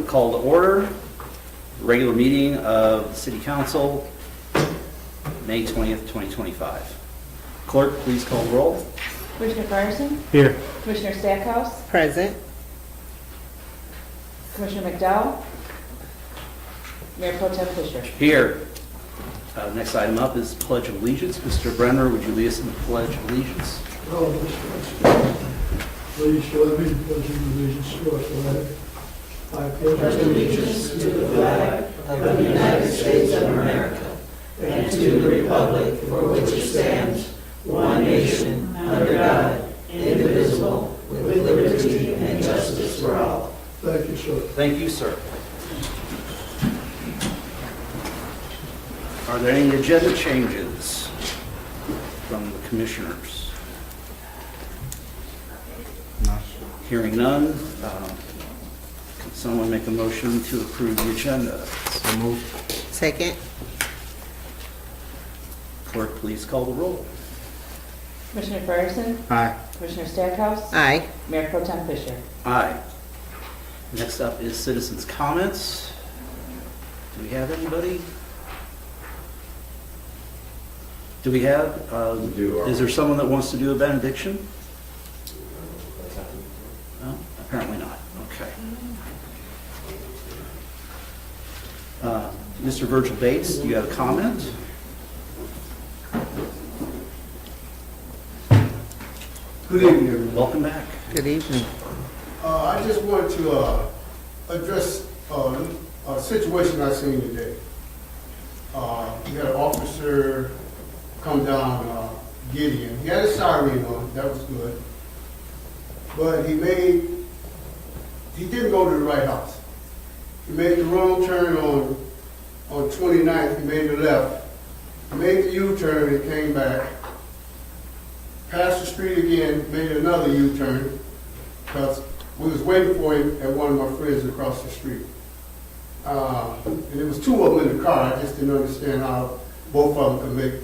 Call to order, regular meeting of the City Council, May 20th, 2025. Clerk, please call the roll. Commissioner Fryerson? Here. Commissioner Stackhouse? Present. Commissioner McDowell? Mayor Pro Tem Fisher? Here. Next item up is Pledge of Allegiance. Mr. Brenner, would you lead us in the Pledge of Allegiance? Oh, please join me in pledging allegiance to our flag. I pledge allegiance to the flag of the United States of America and to the republic for which it stands, one nation, under God, indivisible, with liberty and justice for all. Thank you, sir. Thank you, sir. Are there any agenda changes from the commissioners? Hearing none, can someone make a motion to approve the agenda? So moved. Second. Clerk, please call the roll. Commissioner Fryerson? Aye. Commissioner Stackhouse? Aye. Mayor Pro Tem Fisher? Aye. Next up is citizens' comments. Do we have anybody? Do we have, is there someone that wants to do a benediction? No, apparently not. Okay. Mr. Virgil Bates, do you have a comment? Good evening, everyone. Welcome back. Good evening. I just wanted to address a situation I seen today. We had an officer come down Gideon. He had a siren on, that was good. But he didn't go to the right house. He made the wrong turn on 29th, he made the left. He made the U-turn and came back. Passed the street again, made another U-turn, because we was waiting for him at one of my friends across the street. And there was two of them in the car. I just didn't understand how both of them could make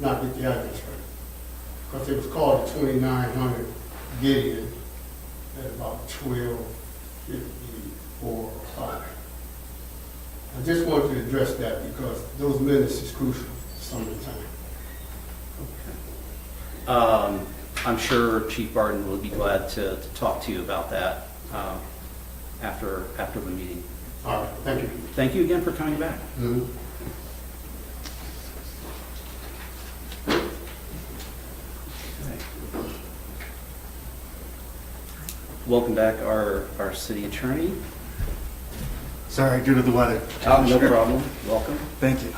not get the address right. Because it was called 2900 Gideon at about 12:54 or 5. I just wanted to address that because those minutes is crucial some of the time. I'm sure Chief Barton will be glad to talk to you about that after the meeting. All right, thank you. Thank you again for coming back. Mm-hmm. Okay. Welcome back, our city attorney. Sorry, due to the weather. No problem. Welcome. Thank you.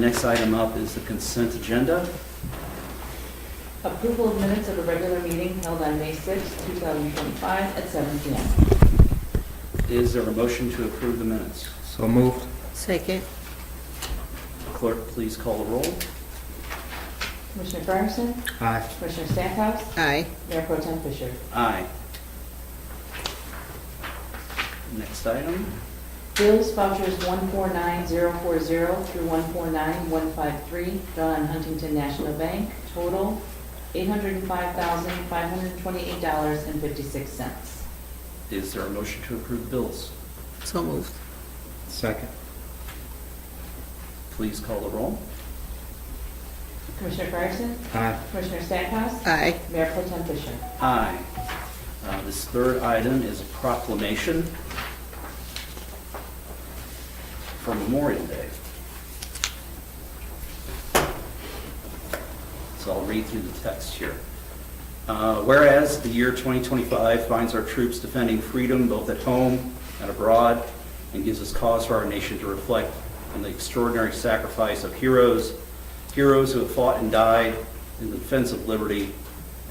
Next item up is the consent agenda. Approval of minutes of the regular meeting held on May 6, 2025 at 7 p.m. Is there a motion to approve the minutes? So moved. Second. Clerk, please call the roll. Commissioner Fryerson? Aye. Commissioner Stackhouse? Aye. Mayor Pro Tem Fisher? Aye. Next item. Bills, vouchers 149040 through 149153, drawn on Huntington National Bank, total $805,528.56. Is there a motion to approve the bills? So moved. Second. Please call the roll. Commissioner Fryerson? Aye. Commissioner Stackhouse? Aye. Mayor Pro Tem Fisher? Aye. This third item is a proclamation for Memorial Day. So I'll read through the text here. Whereas the year 2025 finds our troops defending freedom both at home and abroad, and gives us cause for our nation to reflect on the extraordinary sacrifice of heroes who have fought and died in the defense of liberty,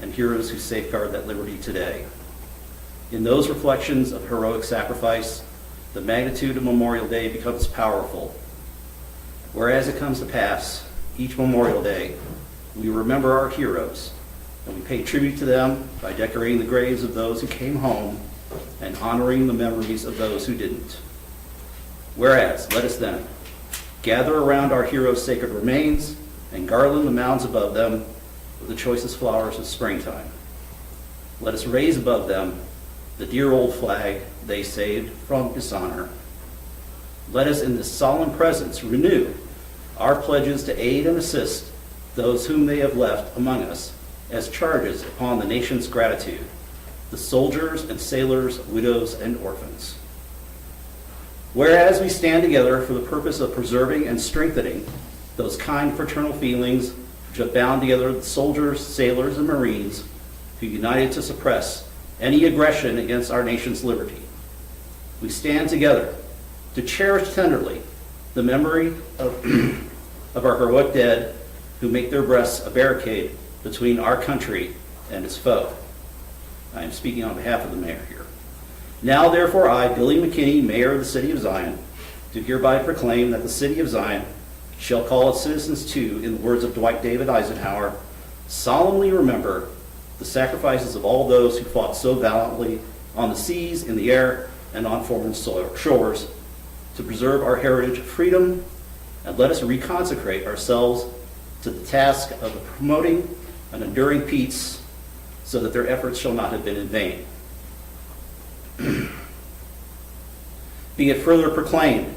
and heroes who safeguard that liberty today. In those reflections of heroic sacrifice, the magnitude of Memorial Day becomes powerful. Whereas it comes to pass, each Memorial Day, we remember our heroes, and we pay tribute to them by decorating the graves of those who came home and honoring the memories of those who didn't. Whereas, let us then gather around our heroes' sacred remains and garland the mounds above them with the choicest flowers of springtime. Let us raise above them the dear old flag they saved from dishonor. Let us in this solemn presence renew our pledges to aid and assist those whom they have left among us as charges upon the nation's gratitude, the soldiers and sailors, widows and orphans. Whereas we stand together for the purpose of preserving and strengthening those kind fraternal feelings which have bound together the soldiers, sailors, and Marines who united to suppress any aggression against our nation's liberty. We stand together to cherish tenderly the memory of our heroic dead who make their breasts a barricade between our country and its foe. I am speaking on behalf of the mayor here. Now, therefore, I, Billy McKinney, mayor of the city of Zion, do hereby proclaim that the city of Zion shall call its citizens to, in the words of Dwight David Eisenhower, solemnly remember the sacrifices of all those who fought so valiantly on the seas, in the air, and on foreign shores to preserve our heritage of freedom, and let us reconsecrate ourselves to the task of promoting an enduring peace so that their efforts shall not have been in vain. Be it further proclaimed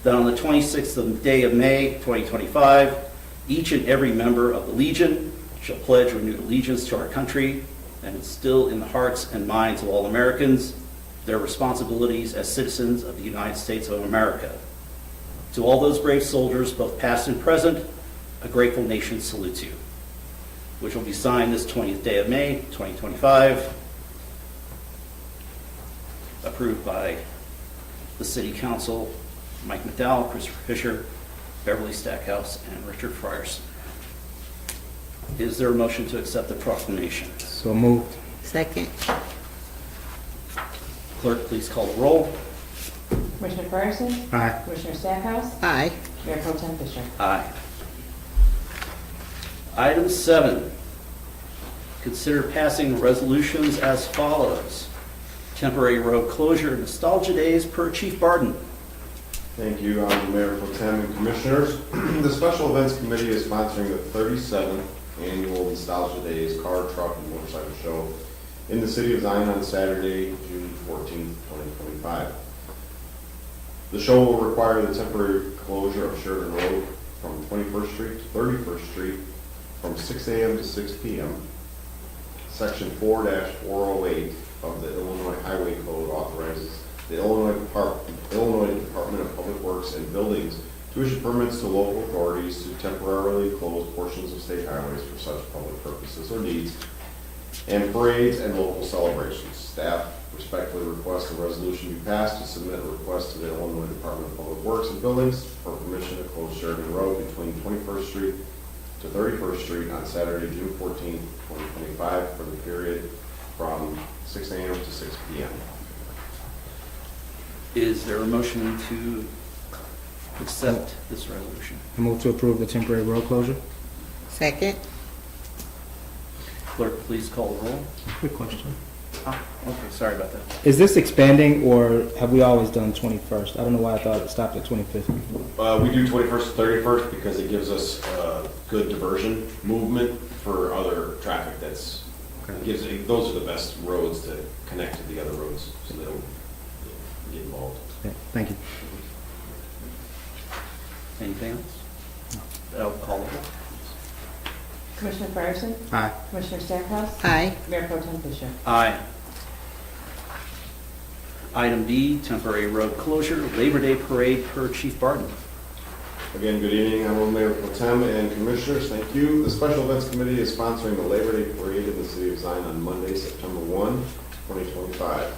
that on the 26th of the day of May, 2025, each and every member of the Legion shall pledge renewed allegiance to our country and instill in the hearts and minds of all Americans their responsibilities as citizens of the United States of America. To all those brave soldiers, both past and present, a grateful nation salutes you, which will be signed this 20th day of May, 2025, approved by the City Council, Mike McDowell, Christopher Fisher, Beverly Stackhouse, and Richard Frierson. Is there a motion to accept the proclamation? So moved. Second. Clerk, please call the roll. Commissioner Fryerson? Aye. Commissioner Stackhouse? Aye. Mayor Pro Tem Fisher? Aye. Item 7, consider passing resolutions as follows. Temporary road closure nostalgia days per Chief Barden. Thank you, Honorable Mayor Pro Tem and Commissioners. The Special Events Committee is sponsoring the 37th Annual Nostalgia Days Car, Truck, and Motorcycle Show in the City of Zion on Saturday, June 14th, 2025. The show will require the temporary closure of Sheridan Road from 21st Street to 31st Street from 6 a.m. to 6 p.m. Section 4-408 of the Illinois Highway Code authorizes the Illinois Department of Public Works and Buildings to issue permits to local authorities to temporarily close portions of state highways for such public purposes or needs, and parades and local celebrations. Staff respectfully request a resolution be passed to submit a request to the Illinois Department of Public Works and Buildings for permission to close Sheridan Road between 21st Street to 31st Street on Saturday, June 14th, 2025 for the period from 6 a.m. to 6 p.m. Is there a motion to accept this resolution? I move to approve the temporary road closure. Second. Clerk, please call the roll. Quick question. Okay, sorry about that. Is this expanding or have we always done 21st? I don't know why I thought it stopped at 25th. We do 21st to 31st because it gives us good diversion movement for other traffic that's, those are the best roads to connect to the other roads so they don't get involved. Yeah, thank you. Anything else? I'll call the roll. Commissioner Fryerson? Aye. Commissioner Stackhouse? Aye. Mayor Pro Tem Fisher? Aye. Item D, temporary road closure, Labor Day parade per Chief Barden. Again, good evening, Honorable Mayor Pro Tem and Commissioners. Thank you. The Special Events Committee is sponsoring the Labor Day Parade in the City of Zion on Monday, September 1, 2025.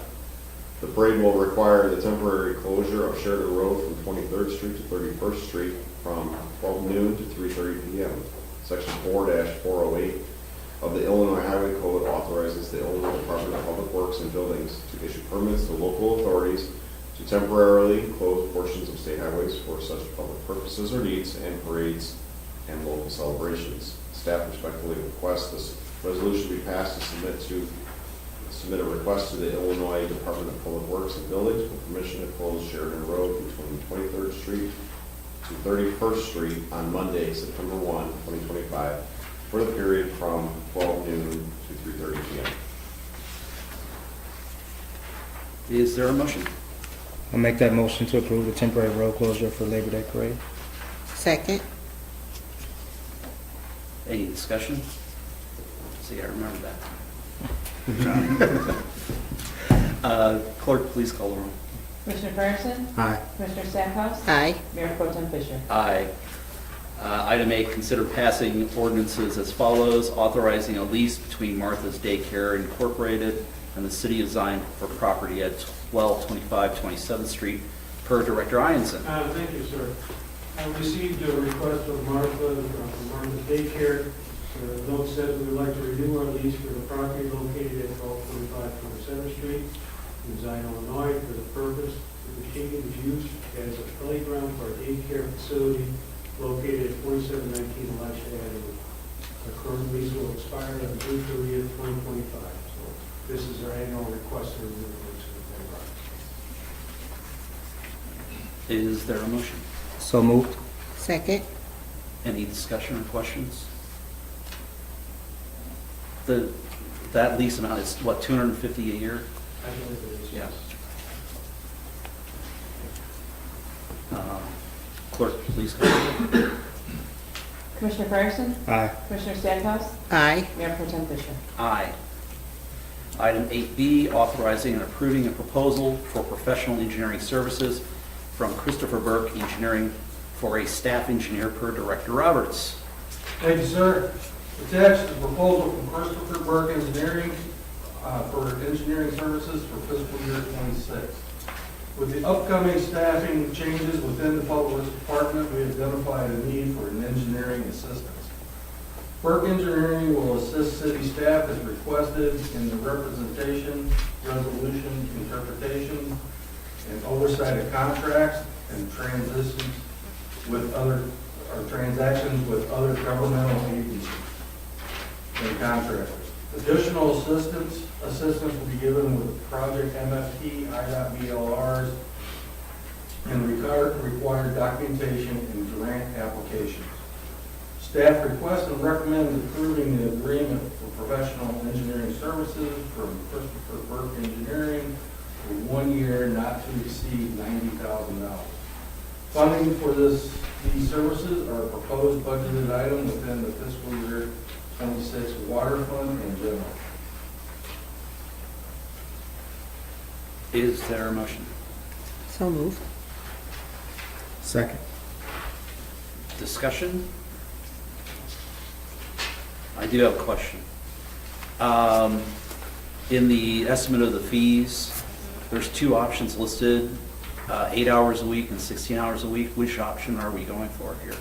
The parade will require the temporary closure of Sheridan Road from 23rd Street to 31st Street from 12 noon to 3:30 p.m. Section 4-408 of the Illinois Highway Code authorizes the Illinois Department of Public Works and Buildings to issue permits to local authorities to temporarily close portions of state highways for such public purposes or needs and parades and local celebrations. Staff respectfully request this resolution be passed to submit a request to the Illinois Department of Public Works and Buildings for permission to close Sheridan Road between 23rd Street to 31st Street on Monday, September 1, 2025 for the period from 12 noon to 3:30 p.m. Is there a motion? I'll make that motion to approve the temporary road closure for Labor Day parade. Second. Any discussion? See, I remember that. Clerk, please call the roll. Commissioner Fryerson? Aye. Commissioner Stackhouse? Aye. Mayor Pro Tem Fisher? Aye. Item 8, consider passing ordinances as follows, authorizing a lease between Martha's Daycare Incorporated and the City of Zion for property at 1225 27th Street, per Director Ianson. Thank you, sir. I received a request from Martha Daycare. The note says we would like to renew our lease for the property located at 1225 27th Street in Zion, Illinois, for the purpose of continuing its use as a playground for a daycare facility located at 4719 Elisha Avenue. Our current lease will expire on June 30th, 2025. So this is our annual request to renew the lease for the playground. Is there a motion? So moved. Second. Any discussion or questions? That lease amount is what, $250 a year? I believe it is, Yeah. yes. Clerk, please call the roll. Commissioner Fryerson? Aye. Commissioner Stackhouse? Aye. Mayor Pro Tem Fisher? Aye. Item 8B, authorizing and approving a proposal for professional engineering services from Christopher Burke Engineering for a staff engineer per Director Roberts. Thank you, sir. Attached is a proposal from Christopher Burke Engineering for engineering services for fiscal year '26. With the upcoming staffing changes within the Public Works Department, we identified a need for an engineering assistance. Burke Engineering will assist city staff as requested in the representation, resolution, interpretation, and oversight of contracts and transactions with other governmental agencies and contractors. Additional assistance will be given with project MFT, IDOT-BLRs, and required documentation and grant applications. Staff requests and recommends approving the agreement for professional engineering services from Christopher Burke Engineering for 1 year, not to exceed $90,000. Funding for these services are a proposed budgeted item within the fiscal year 26 water fund and general. Is there a motion? So moved. Second. Discussion? I do have a question. In the estimate of the fees, there's 2 options listed, 8 hours a week and 16 hours a week. Which option are we going for here?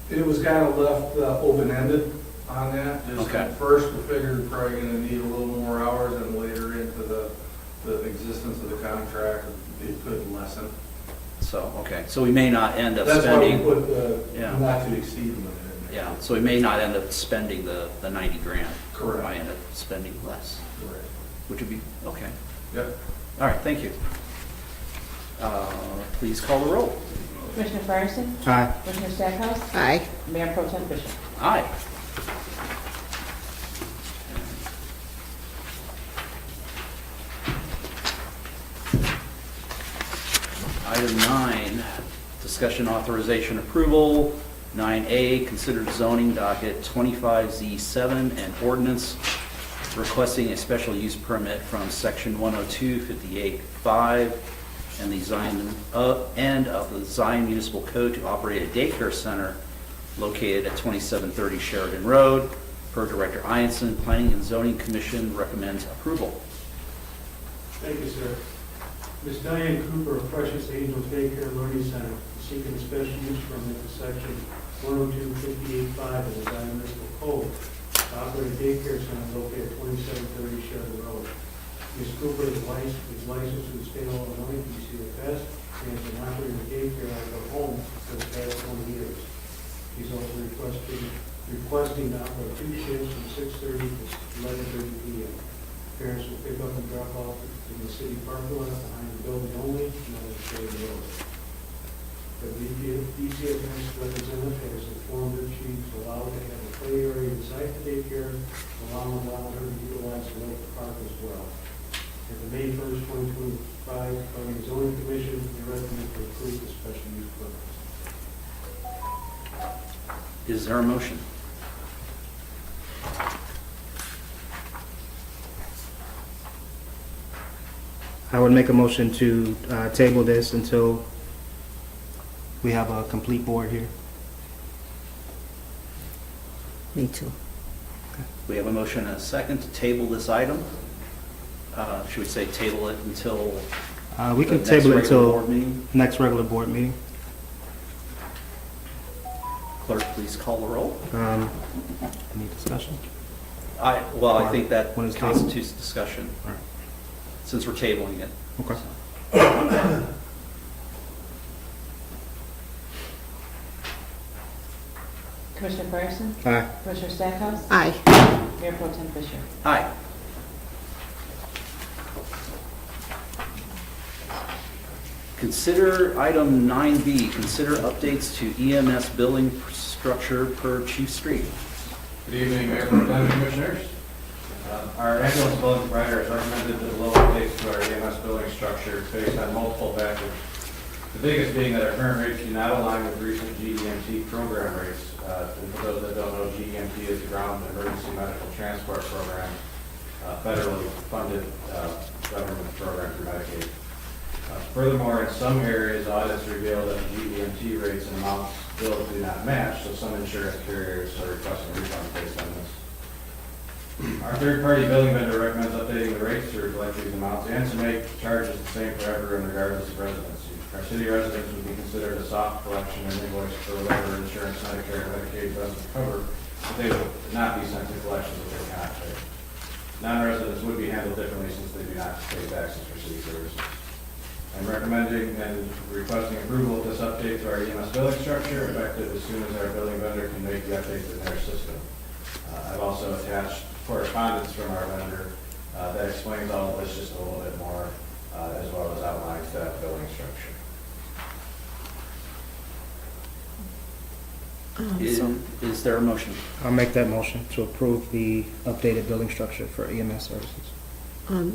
It was kind of left open-ended on that. Just Okay. at first, we figured we're probably going to need a little more hours, and later into the existence of the contract, it could lessen. So, okay, so we may not end up That's why we spending, put the Yeah. not to exceed limit in there. yeah, so we may not end up spending the 90 grand. Correct. We might end up spending less, Correct. which would be, okay. Yep. All right, thank you. Please call the roll. Commissioner Fryerson? Aye. Commissioner Stackhouse? Aye. Mayor Pro Tem Fisher? Aye. Item 9, discussion authorization approval. 9A, considered zoning docket 25Z7 and ordinance requesting a special use permit from section 102-58-5 and the Zion end of the Zion Municipal Code to operate a daycare center located at 2730 Sheridan Road. Per Director Ianson, Planning and Zoning Commission recommends approval. Thank you, sir. Ms. Diane Cooper of Precious Angels Daycare Learning Center is seeking a special use permit to section 102-58-5 of the Zion Municipal Code to operate a daycare center located at 2730 Sheridan Road. Ms. Cooper is licensed in the state of Illinois, DCFS, and has been operating a daycare out of her home for the past 20 years. She's also requesting to operate 2 shifts from 6:30 to 11:30 p.m. Parents will pick up and drop off in the city parking lot behind the building only, not on Sheridan Road. The DCFS representative has informed her she's allowed to have a play area inside the daycare, allowing her to utilize the lake park as well. at the May 1st, 2025 Planning and Zoning Commission, and recommend to approve the special use permit. Is there a motion? I would make a motion to table this until we have a complete board here. Me too. We have a motion and a second to table this item. Should we say table it until We the can next table it regular until board meeting? next regular board meeting. Clerk, please call the roll. Any discussion? I think that When it's tabled? constitutes discussion, All right. since we're tabling it. Okay. Commissioner Fryerson? Aye. Commissioner Stackhouse? Aye. Mayor Pro Tem Fisher? Aye. Consider item 9B, consider updates to EMS billing structure per Chief Street. Good evening, Mayor Pro Tem Commissioners. Our ambulance billing provider has recommended the low updates to our EMS billing structure based on multiple factors. The biggest being that our current rates do not align with recent GEMT program rates. And for those that don't know, GEMT is the Ground Emergency Medical Transport Program, federally funded government program through Medicaid. Furthermore, in some areas, audits reveal that the GEMT rates and amounts billed do not match, so some insurance carriers are requesting refunds based on this. Our third-party billing vendor recommends updating the rates to reflect these amounts and to make charges the same for everyone regardless of residency. Our city residents would be considered a soft collection and invoice for whatever insurance Medicare and Medicaid doesn't cover, but they would not be sent to collections if they cannot pay. Non-residents would be handled differently since they do not pay taxes for city services. I'm recommending and requesting approval of this update to our EMS billing structure, effective as soon as our billing vendor can make the updates in their system. I've also attached correspondence from our vendor that explains all of this just a little bit more, as well as outlines that billing structure. Is there a motion? I'll make that motion to approve the updated billing structure for EMS services.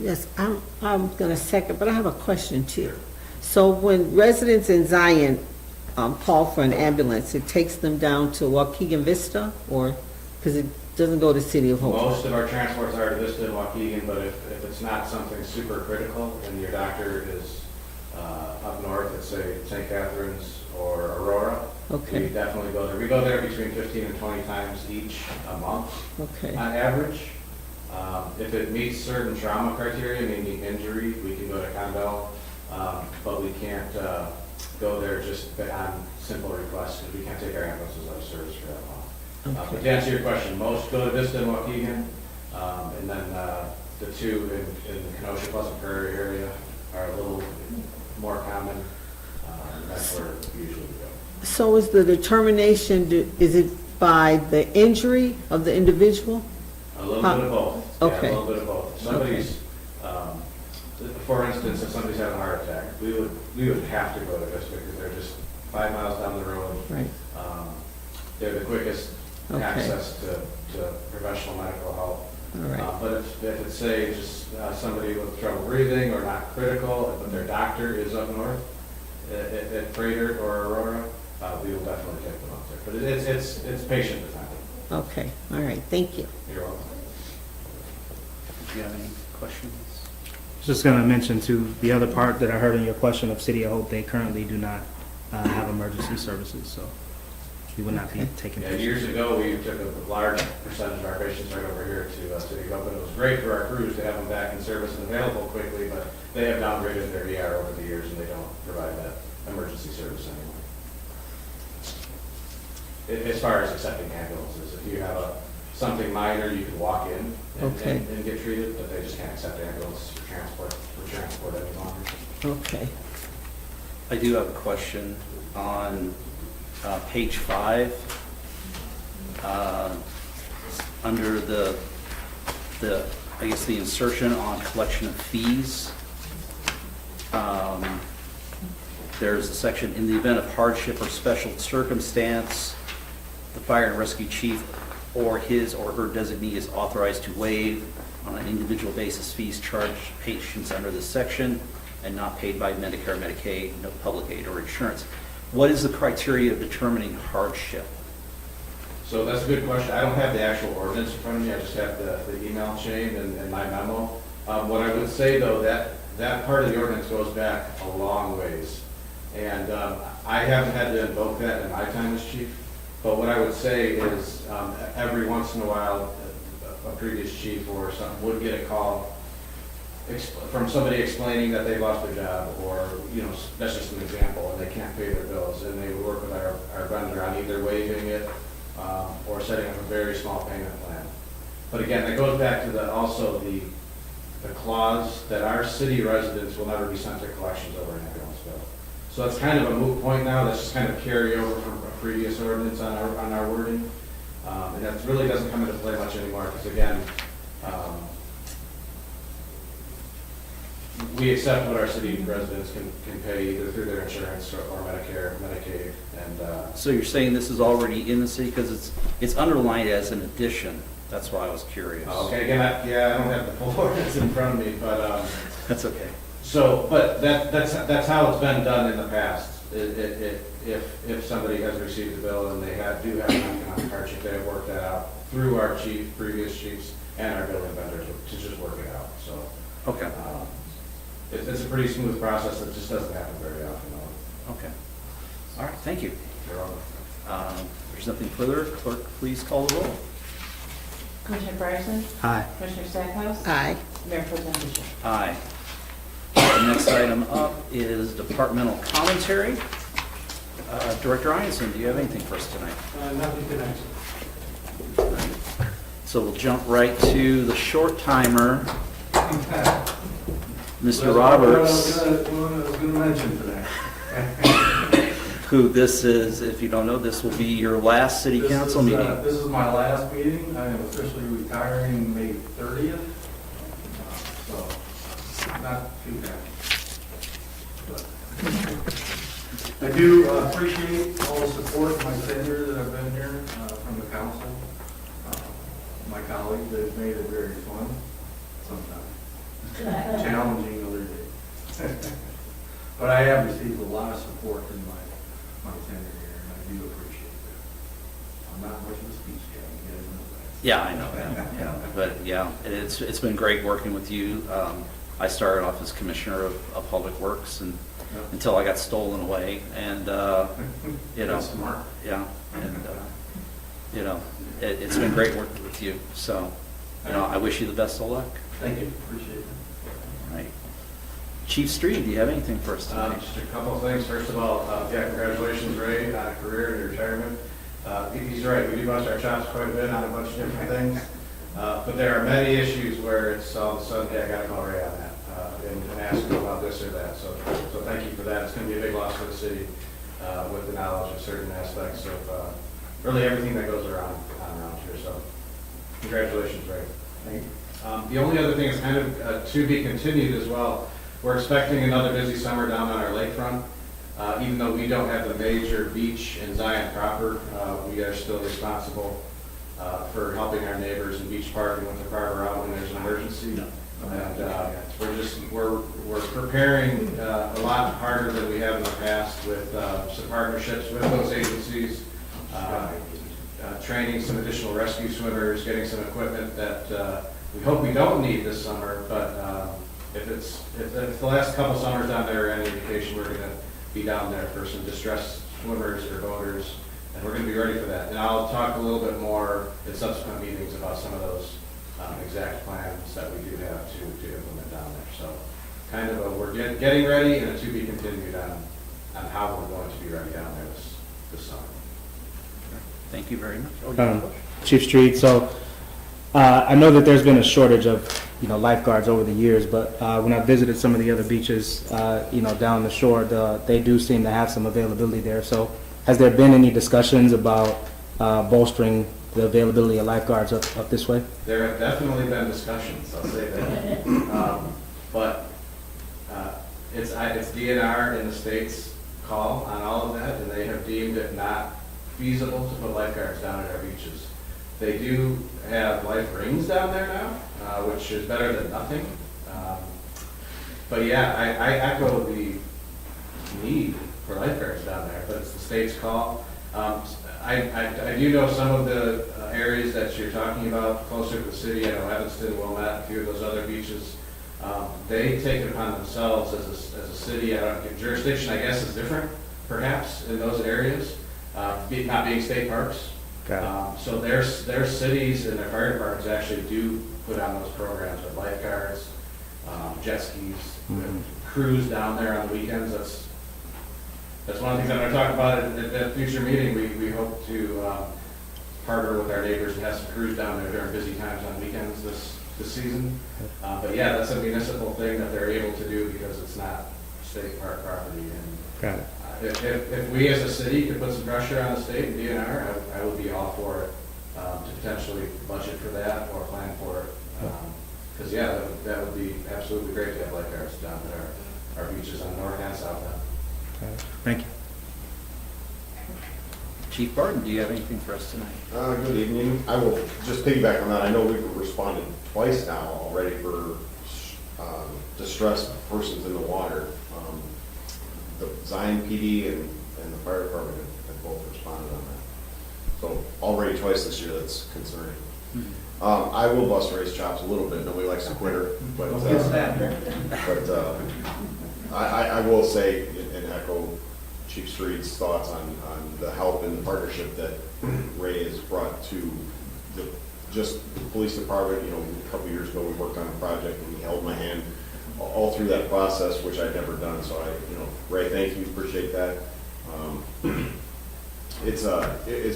Yes, I'm gonna second, but I have a question too. So when residents in Zion call for an ambulance, it takes them down to Waukegan Vista, or, because it doesn't go to City of Hope? Most of our transports are to Vista and Waukegan, but if it's not something super critical and your doctor is up north at, say, St. Catharines or Aurora, Okay. we definitely go there. We go there between 15 and 20 times each a month Okay, on average. If it meets certain trauma criteria, meaning injury, we can go to Condell, but we can't go there just on simple requests, because we can't take our ambulances out of service for that long. But okay, to answer your question, most go to Vista and Waukegan, and then the two in the Kenosha Pleasant Prairie area are a little more common, and that's where usually we go. so is the determination, is it by the injury of the individual? A little bit of both. Okay. Yeah, a little bit of both. If somebody's, for instance, if somebody's having a heart attack, we would have to go to Vista because they're just 5 miles down the road. Right, They're the quickest Okay. access to professional medical help. all right, But if it's, say, just somebody with trouble breathing or not critical, but their doctor is up north at Freighter or Aurora, we will definitely take them up there. But it's patient dependent. okay, all right, thank you. You're welcome. Do you have any questions? Just going to mention too, the other part that I heard in your question of City of Hope, they currently do not have emergency services, so we would not be taking Yeah, patients. years ago, we took a large percentage of our patients right over here to City Hope, and it was great for our crews to have them back in service and available quickly, but they have downgraded their ER over the years, and they don't provide that emergency service anymore. As far as accepting ambulances, if you have something minor, you can walk in Okay. and get treated, but they just can't accept ambulances for transport any longer. Okay, I do have a question on page 5, under the I guess the insertion on collection of fees. There's a section, in the event of hardship or special circumstance, the fire and rescue chief or his or her designee is authorized to waive on an individual basis fees charged patients under this section and not paid by Medicare, Medicaid, no public aid or insurance. What is the criteria of determining hardship? So that's a good question. I don't have the actual ordinance in front of me. I just have the email chain and my memo. What I would say, though, that part of the ordinance goes back a long ways. And I haven't had to invoke that in my time as chief. But what I would say is every once in a while, a previous chief or something would get a call from somebody explaining that they lost their job, or, that's just an example, and they can't pay their bills. And they would work with our vendor on either waiving it or setting up a very small payment plan. But again, that goes back to also the clause that our city residents will never be sent to collections over an ambulance bill. So that's kind of a moot point now. That's just kind of carry over from a previous ordinance on our wording. And that really doesn't come into play much anymore, because again, we accept what our city residents can pay either through their insurance or Medicare, Medicaid, and So you're saying this is already in the city because it's underlined as an addition? That's why I was curious. okay, again, I don't have the full ordinance in front of me, but That's okay. so, but that's how it's been done in the past. If somebody has received a bill and they do have an economic hardship, they have worked that out through our previous chiefs and our building vendors to just work it out. So Okay. it's a pretty smooth process that just doesn't happen very often. Though. Okay. All right, thank you. You're welcome. There's nothing further. Clerk, please call the roll. Commissioner Fryerson? Aye. Commissioner Stackhouse? Aye. Mayor Pro Tem Bishop? Aye. The next item up is departmental commentary. Director Ianson, do you have anything for us tonight? Nothing tonight. So we'll jump right to the short timer, Mr. Roberts, I was going to mention today. who this is, if you don't know, this will be your last city council meeting. This is my last meeting. I am officially retiring May 30th. So, not too bad. But I do appreciate all the support in my tenure that I've been here from the council. My colleagues, they've made it very fun sometimes. Challenging other days. But I have received a lot of support in my tenure here, and I do appreciate that. I'm not much of a speech guy, you guys know that. Yeah, I know that, yeah. But yeah, it's been great working with you. I started off as Commissioner of Public Works and until I got stolen away, and, That's smart. yeah, and, it's been great working with you, so, I wish you the best of luck. Thank you, appreciate it. All right. Chief Street, do you have anything for us tonight? Just a couple of things. First of all, congratulations, Ray, on a career and your retirement. He's right, we do bust our chops quite a bit on a bunch of different things, but there are many issues where it's all of a sudden, hey, I got to call Ray on that and ask him about this or that. So thank you for that. It's going to be a big loss for the city with the knowledge of certain aspects of really everything that goes around here. So congratulations, Ray. Thank you. The only other thing is kind of to be continued as well. We're expecting another busy summer down on our lakefront. Even though we don't have the major beach in Zion proper, we are still responsible for helping our neighbors in Beach Park and Winter Harbor out when there's an emergency. And we're preparing a lot harder than we have in the past with some partnerships with those agencies, training some additional rescue swimmers, getting some equipment that we hope we don't need this summer, but if the last couple summers down there are any indication, we're going to be down there for some distressed swimmers or boaters, and we're going to be ready for that. And I'll talk a little bit more in subsequent meetings about some of those exact plans that we do have to implement down there. So kind of we're getting ready, and a to be continued on how we're going to be ready down there this summer. Thank you very much. Chief Street, so I know that there's been a shortage of lifeguards over the years, but when I visited some of the other beaches down the shore, they do seem to have some availability there. So has there been any discussions about bolstering the availability of lifeguards up this way? There have definitely been discussions, I'll say that. But it's DNR in the state's call on all of that, and they have deemed it not feasible to put lifeguards down at our beaches. They do have life rings down there now, which is better than nothing. But yeah, I echo the need for lifeguards down there, but it's the state's call. I do know some of the areas that you're talking about closer to the city. I know Evanston, Wilmette, a few of those other beaches. They take it upon themselves as a city. Jurisdiction, I guess, is different, perhaps, in those areas, not being state parks. So their cities and their fire departments actually do put on those programs with lifeguards, jet skis, crews down there on the weekends. That's one of the things I'm going to talk about at that future meeting. We hope to partner with our neighbors and have some crews down there during busy times on weekends this season. But yeah, that's a municipal thing that they're able to do because it's not state park property. And Got it. if we as a city could put some pressure on the state and DNR, I would be all for it, to potentially budget for that or plan for it. Because yeah, that would be absolutely great to have lifeguards down at our beaches on north and south end. Thank you. Chief Barton, do you have anything for us tonight? Good evening. I will just piggyback on that. I know we've responded twice now already for distressed persons in the water. The Zion PD and the fire department have both responded on that. So already twice this year, that's concerning. I will bust Ray's chops a little bit. Nobody likes to quit her, but I will say and echo Chief Street's thoughts on the help and the partnership that Ray has brought to just the police department. You know, a couple of years ago, we worked on a project and he held my hand all through that process, which I'd never done. So Ray, thank you, appreciate that. It's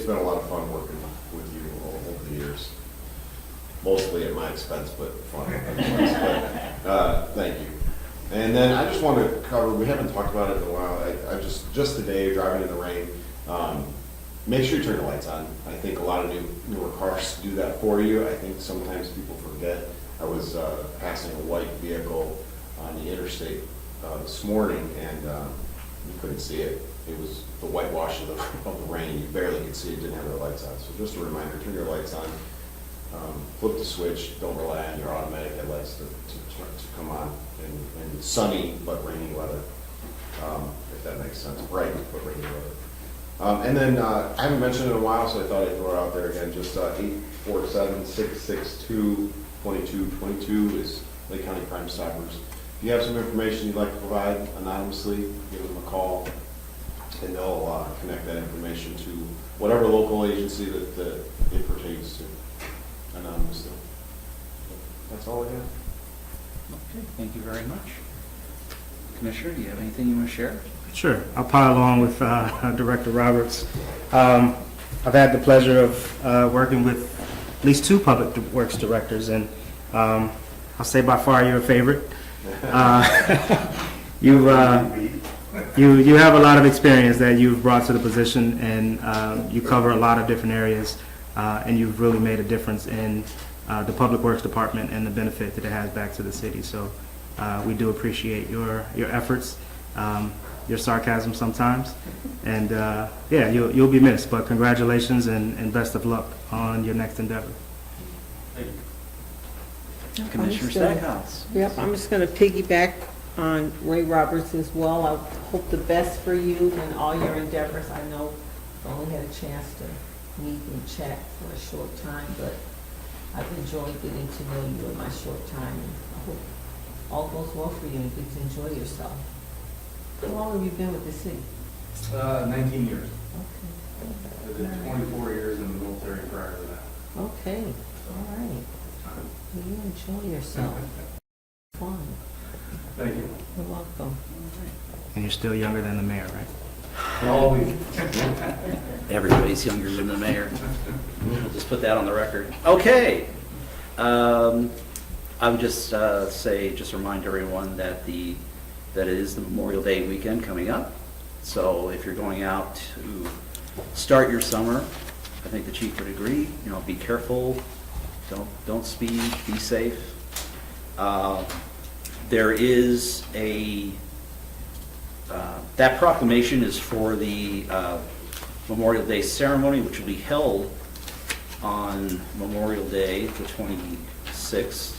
been a lot of fun working with you over the years. Mostly at my expense, but fun. Thank you. And then I just want to cover, we haven't talked about it in a while, I just today, driving in the rain, make sure you turn the lights on. I think a lot of newer cars do that for you. I think sometimes people forget. I was passing a white vehicle on the interstate this morning, and you couldn't see it. It was the whitewash of the rain. You barely could see it, didn't have their lights on. So just a reminder, turn your lights on. Flip the switch, don't rely on your automatic headlights to come on in sunny but rainy weather, if that makes sense. Bright but rainy weather. And then I haven't mentioned it in a while, so I thought I'd throw it out there again. Just 847-662-2222 is Lake County Crime Stoppers. If you have some information you'd like to provide anonymously, give them a call, and they'll connect that information to whatever local agency that it pertains to. Anonymously. That's all I have. Okay, thank you very much. Commissioner, do you have anything you want to share? Sure. I'll pile along with Director Roberts. I've had the pleasure of working with at least two public works directors, and I'll say by far you're a favorite. You have a lot of experience that you've brought to the position, and you cover a lot of different areas, and you've really made a difference in the Public Works Department and the benefit that it has back to the city. So we do appreciate your efforts, your sarcasm sometimes, and yeah, you'll be missed. But congratulations and best of luck on your next endeavor. Commissioner Stackhouse. Yep, I'm just going to piggyback on Ray Roberts as well. I hope the best for you in all your endeavors. I know I've only had a chance to meet and chat for a short time, but I've enjoyed getting to know you in my short time. And I hope all goes well for you and you get to enjoy yourself. How long have you been with the city? 19 years. Okay. I did 24 years in the military prior to that. Okay, all right. Well, you enjoy yourself. Fun. Thank you. You're welcome. And you're still younger than the mayor, right? Always. Everybody's younger than the mayor. We'll just put that on the record. Okay. I would just just remind everyone that that it is the Memorial Day weekend coming up. So if you're going out to start your summer, I think the chief would agree. Be careful. Don't speed. Be safe. There is that proclamation is for the Memorial Day ceremony, which will be held on Memorial Day, the 26th.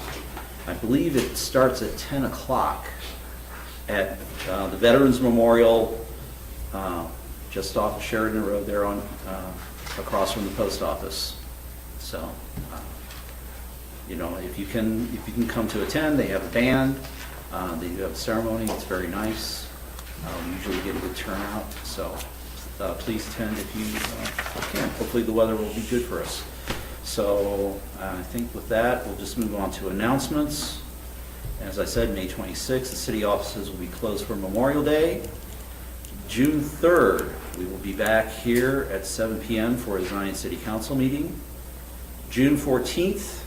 I believe it starts at 10 o'clock at the Veterans Memorial, just off of Sheridan Road there on, across from the post office. So, you know, if you can come to attend, they have a band, they do have a ceremony, it's very nice. We usually get a good turnout, so please attend if you can. Hopefully the weather will be good for us. So I think with that, we'll just move on to announcements. As I said, May 26th, the city offices will be closed for Memorial Day. June 3rd, we will be back here at 7 p.m. for a Zion City Council meeting. June 14th,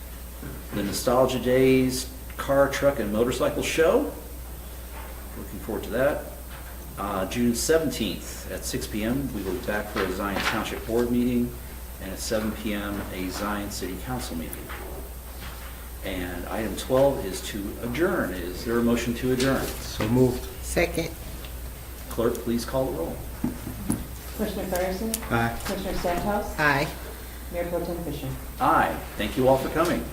the Nostalgia Days Car, Truck, and Motorcycle Show. Looking forward to that. June 17th at 6 p.m., we will be back for a Zion Township Board meeting, and at 7 p.m., a Zion City Council meeting. And item 12 is to adjourn. Is there a motion to adjourn? So moved. Second. Clerk, please call the roll. Commissioner Fryerson? Aye. Commissioner Stackhouse? Aye. Mayor Pro Tem Fisher? Aye. Thank you all for coming.